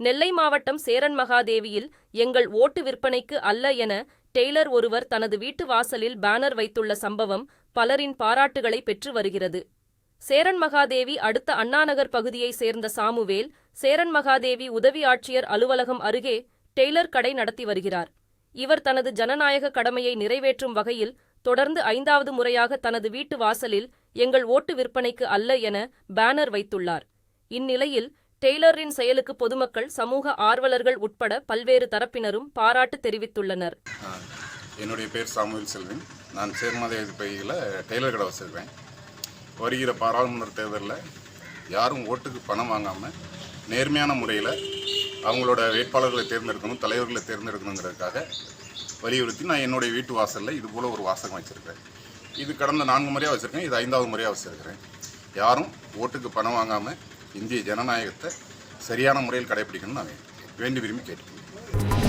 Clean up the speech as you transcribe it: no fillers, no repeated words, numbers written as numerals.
நெல்லை மாவட்டம் சேரன் மகாதேவியில் எங்கள் ஓட்டு விற்பனைக்கு அல்ல என டெய்லர் ஒருவர் தனது வீட்டு வாசலில் பேனர் வைத்துள்ள சம்பவம் பலரின் பாராட்டுகளை பெற்று வருகிறது. சேரன் மகாதேவி அடுத்த அண்ணாநகர் பகுதியைச் சேர்ந்த சாமுவேல் சேரன் மகாதேவி உதவி ஆட்சியர் அலுவலகம் அருகே டெய்லர் கடை நடத்தி வருகிறார். இவர் தனது ஜனநாயக கடமையை நிறைவேற்றும் வகையில் தொடர்ந்து 5வது முறையாக தனது வீட்டு வாசலில் எங்கள் ஓட்டு விற்பனைக்கு அல்ல என பேனர் வைத்துள்ளார். இந்நிலையில் டெய்லரின் செயலுக்கு பொதுமக்கள், சமூக ஆர்வலர்கள் உட்பட பல்வேறு தரப்பினரும் பாராட்டு தெரிவித்துள்ளனர். என்னுடைய பேர் சாமுவேல் செல்வன். நான் சேர்மதேவி பகுதியில் டெய்லர் கடை வச்சிருக்கேன். வருகிற பாராளுமன்ற தேர்தலில் யாரும் ஓட்டுக்கு பணம் வாங்காமல் நேர்மையான முறையில் அவங்களோட வேட்பாளர்களை தேர்ந்தெடுக்கணும், தலைவர்களை தேர்ந்தெடுக்கணுங்கிறதுக்காக வலியுறுத்தி நான் என்னுடைய வீட்டு வாசலில் இது போல் ஒரு வாசகம் வச்சுருக்கேன். இது கடந்த 4 முறையாக வச்சுருக்கேன். இது 5வது முறையாக வச்சுருக்கிறேன். யாரும் ஓட்டுக்கு பணம் வாங்காமல் இந்திய ஜனநாயகத்தை சரியான முறையில் கடைபிடிக்கணும்னு நான் வேண்டி விரும்பி கேட்டுக்கொள்கிறேன்.